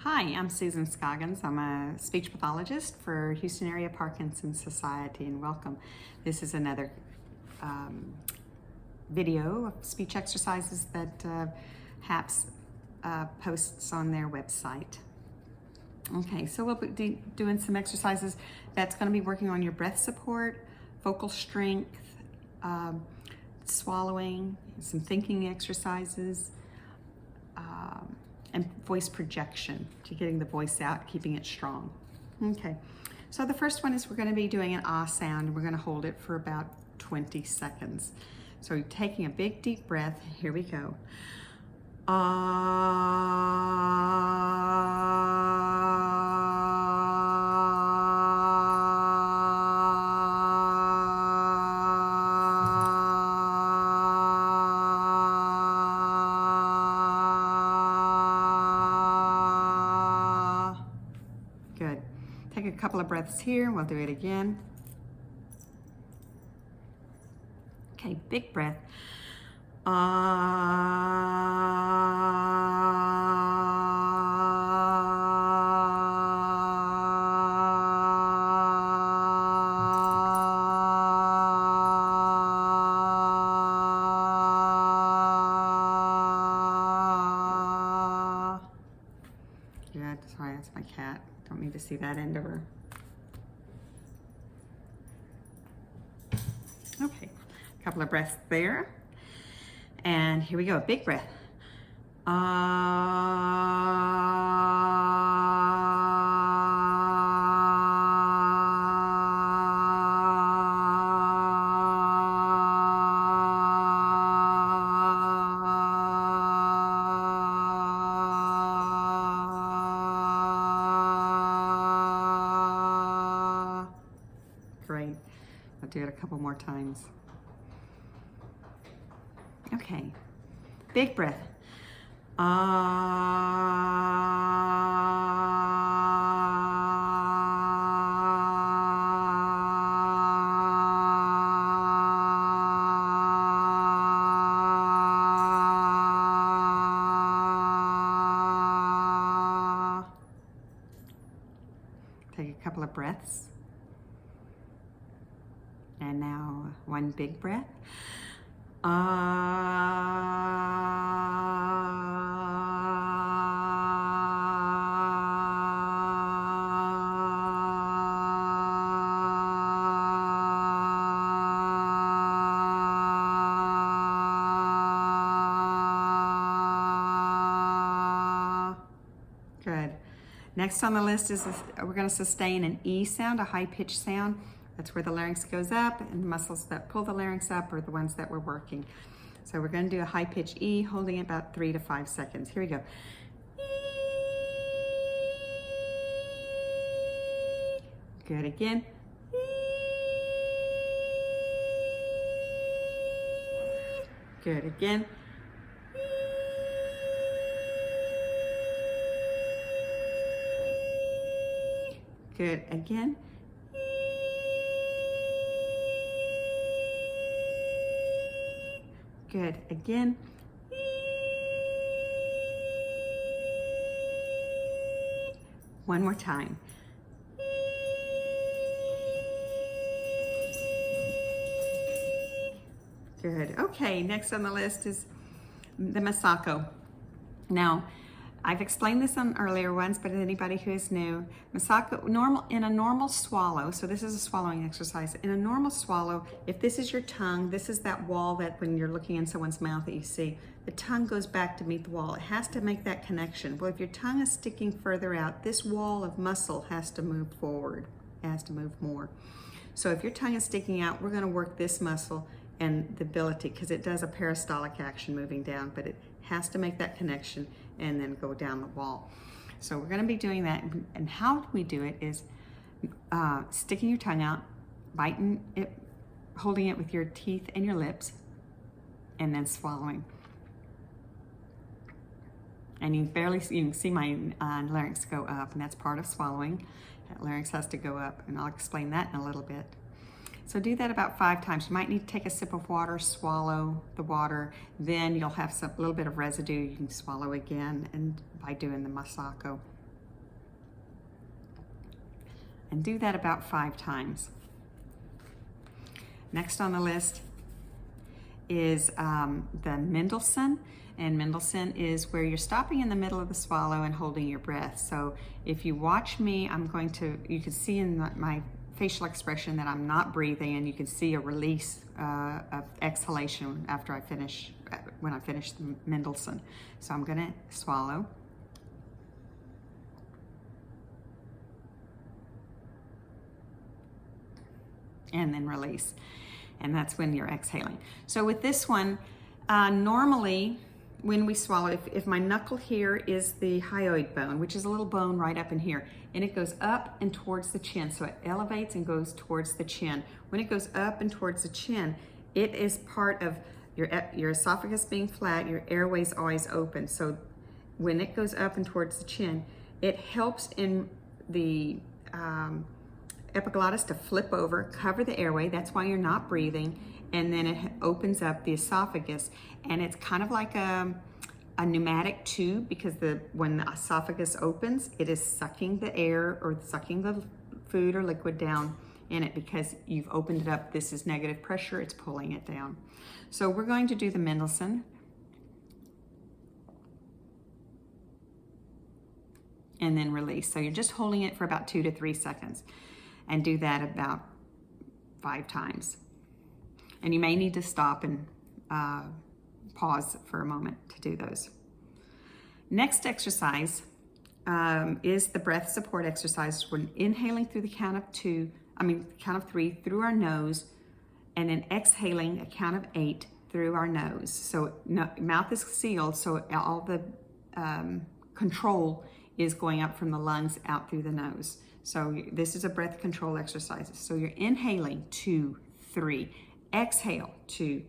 Hi, I'm Susan Scoggins. I'm a speech pathologist for Houston Area Parkinson's Society, and welcome. This is another video of speech exercises that HAPS posts on their website. Okay, so we'll be doing some exercises that's going to be working on your breath support, vocal strength, swallowing, some thinking exercises, and voice projection, to getting the voice out, keeping it strong. Okay, so the first one is we're going to be doing an ah sound, and we're going to hold it for about 20 seconds. So you're taking a big deep breath. Here we go. Good. Take a couple of breaths here. We'll do it again. Okay, big breath. Good. Sorry, that's my cat. Don't need to see that end of her. Okay, a couple of breaths there. And here we go, big breath. Great. I'll do it a couple more times. Okay. Big breath. Take a couple of breaths. And now one big breath. Good. Next on the list is we're going to sustain an E sound, a high-pitched sound. That's where the larynx goes up, and the muscles that pull the larynx up are the ones that we're working. So we're going to do a high-pitched E, holding it about 3 to 5 seconds. Here we go. Good again. Good again. Good again. Good again. One more time. Good. Okay, next on the list is the Masako. Now, I've explained this on earlier ones, but anybody who is new, Masako, in a normal swallow, so this is a swallowing exercise. In a normal swallow, if this is your tongue, this is that wall that when you're looking in someone's mouth that you see, the tongue goes back to meet the wall. It has to make that connection. Well, if your tongue is sticking further out, this wall of muscle has to move forward. It has to move more. So if your tongue is sticking out, we're gonna work this muscle and the ability, because it does a peristaltic action moving down, but it has to make that connection and then go down the wall. So we're going to be doing that, and how we do it is sticking your tongue out, biting it, holding it with your teeth and your lips, and then swallowing. And you can see my larynx go up, and that's part of swallowing. That larynx has to go up, and I'll explain that in a little bit. So do that about 5 times. You might need to take a sip of water, swallow the water, then you'll have a little bit of residue. You can swallow again, and by doing the Masako. And do that about 5 times. Next on the list is the Mendelssohn. And Mendelssohn is where you're stopping in the middle of the swallow and holding your breath. So if you watch me, you can see in my facial expression that I'm not breathing, and you can see a release of exhalation after when I finish the Mendelssohn. So I'm gonna swallow. And then release. And that's when you're exhaling. So with this one, normally when we swallow, if my knuckle here is the hyoid bone, which is a little bone right up in here, and it goes up and towards the chin. So it elevates and goes towards the chin. When it goes up and towards the chin, it is part of your esophagus being flat, your airway's always open. So when it goes up and towards the chin, it helps in the epiglottis to flip over, cover the airway. That's why you're not breathing. And then it opens up the esophagus. And it's kind of like a pneumatic tube, because when the esophagus opens, it is sucking the air or sucking the food or liquid down in it, because you've opened it up. This is negative pressure, it's pulling it down. So we're going to do the Mendelssohn. And then release. So you're just holding it for about 2 to 3 seconds, and do that about 5 times. And you may need to stop and pause for a moment to do those. Next exercise is the breath support exercise. We're inhaling through the count of 3 through our nose, and then exhaling a count of 8 through our nose. So mouth is sealed, so all the control is going up from the lungs out through the nose. So this is a breath control exercise. So you're inhaling 2, 3, exhale 2,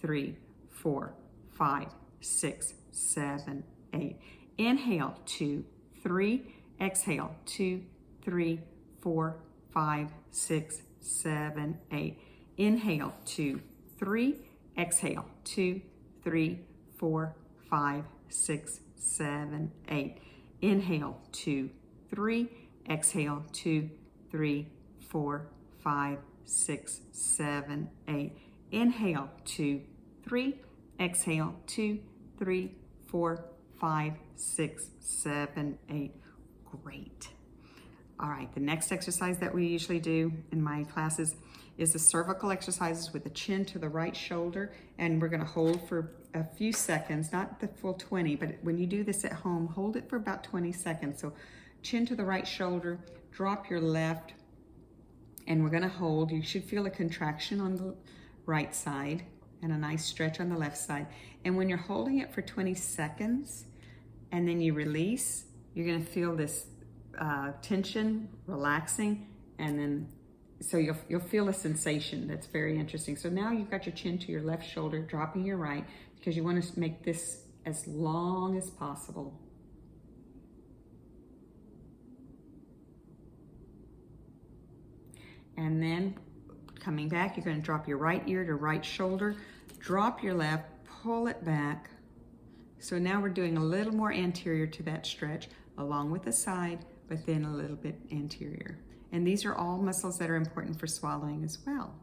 3, 4, 5, 6, 7, 8. Inhale 2, 3, exhale 2, 3, 4, 5, 6, 7, 8. Inhale 2, 3, exhale 2, 3, 4, 5, 6, 7, 8. Inhale 2, 3, exhale 2, 3, 4, 5, 6, 7, 8. Inhale 2, 3, exhale 2, 3, 4, 5, 6, 7, 8. Great. All right, the next exercise that we usually do in my classes is the cervical exercises with the chin to the right shoulder, and we're going to hold for a few seconds, not the full 20, but when you do this at home, hold it for about 20 seconds. So chin to the right shoulder, drop your left, and we're going to hold. You should feel a contraction on the right side and a nice stretch on the left side. And when you're holding it for 20 seconds and then you release, you're going to feel this tension relaxing, and then so you'll feel a sensation that's very interesting. So now you've got your chin to your left shoulder, dropping your right, because you want to make this as long as possible. And then coming back, you're going to drop your right ear to right shoulder, drop your left, pull it back. So now we're doing a little more anterior to that stretch, along with the side, but then a little bit anterior. And these are all muscles that are important for swallowing as well.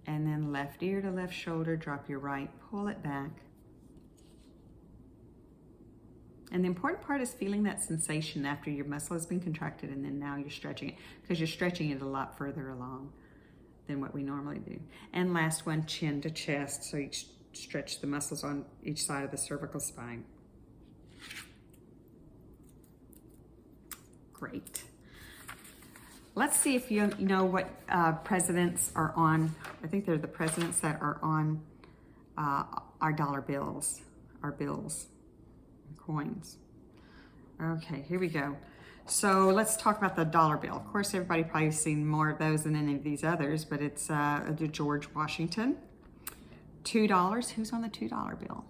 And then left ear to left shoulder, drop your right, pull it back. And the important part is feeling that sensation after your muscle has been contracted, and then now you're stretching it, because you're stretching it a lot further along than what we normally do. And last one, chin to chest. So you stretch the muscles on each side of the cervical spine. Great. Let's see if you know what presidents are on. I think they're the presidents that are on our dollar bills, our bills, coins. Okay, here we go. So let's talk about the dollar bill. Of course, everybody probably has seen more of those than any of these others, but it's the George Washington. $2. Who's on the $2 bill?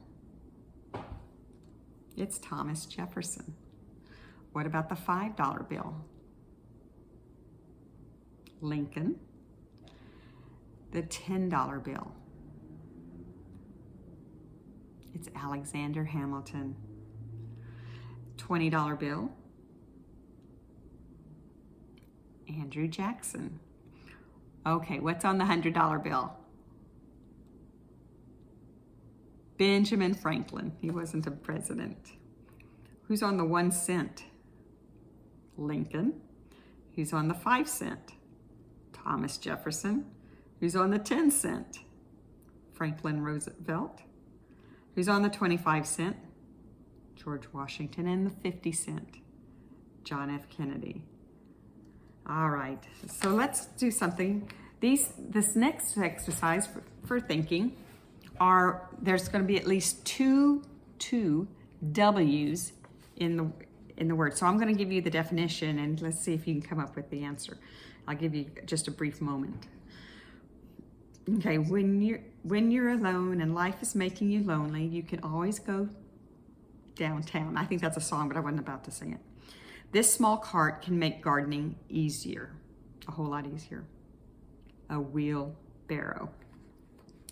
It's Thomas Jefferson. What about the $5 bill? Lincoln. The $10 bill. It's Alexander Hamilton. $20 bill. Andrew Jackson. Okay, what's on the $100 bill? Benjamin Franklin. He wasn't a president. Who's on the 1 cent? Lincoln. Who's on the 5 cent? Thomas Jefferson. Who's on the 10 cent? Franklin Roosevelt. Who's on the 25 cent? George Washington. And the 50 cent? John F. Kennedy. All right, so let's do something. This next exercise for thinking there's going to be at least two W's in the word. So I'm going to give you the definition, and let's see if you can come up with the answer. I'll give you just a brief moment. Okay, when you're alone and life is making you lonely, you can always go downtown. I think that's a song, but I wasn't about to sing it. This small cart can make gardening easier, a whole lot easier. A wheelbarrow.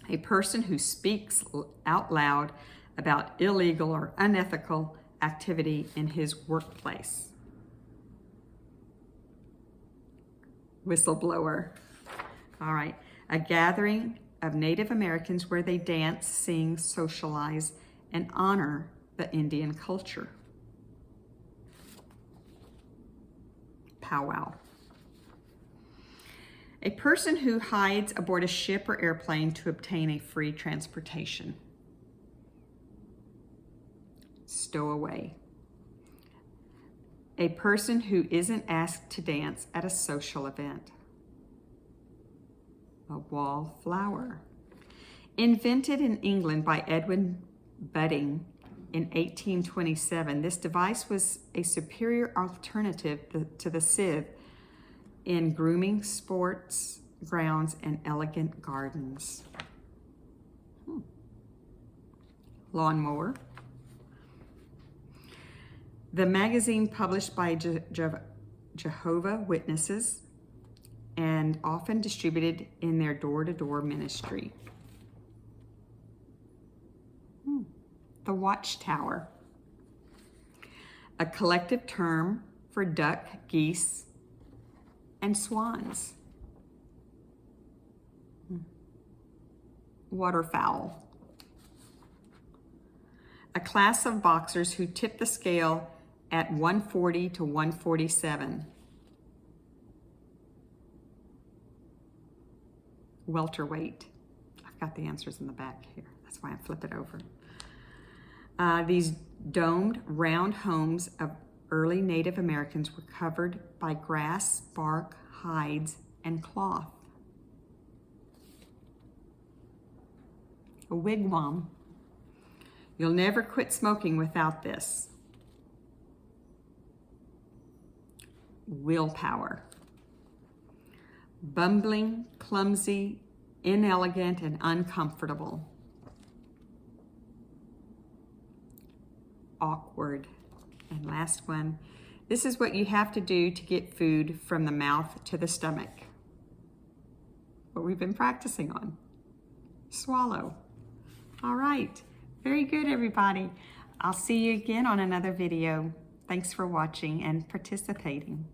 A person who speaks out loud about illegal or unethical activity in his workplace. Whistleblower. All right. A gathering of Native Americans where they dance, sing, socialize, and honor the Indian culture. Powwow. A person who hides aboard a ship or airplane to obtain a free transportation. Stowaway. A person who isn't asked to dance at a social event. A wallflower. Invented in England by Edwin Budding in 1827, this device was a superior alternative to the sieve in grooming, sports grounds, and elegant gardens. Lawnmower. The magazine published by Jehovah's Witnesses and often distributed in their door-to-door ministry. The watchtower. A collective term for duck, geese, and swans. Waterfowl. A class of boxers who tip the scale at 140 to 147. Welterweight. I've got the answers in the back here. That's why I flip it over. These domed, round homes of early Native Americans were covered by grass, bark, hides, and cloth. A wigwam. You'll never quit smoking without this. Willpower. Bumbling, clumsy, inelegant, and uncomfortable. Awkward. And last one, this is what you have to do to get food from the mouth to the stomach. What we've been practicing on. Swallow. All right. Very good, everybody. I'll see you again on another video. Thanks for watching and participating.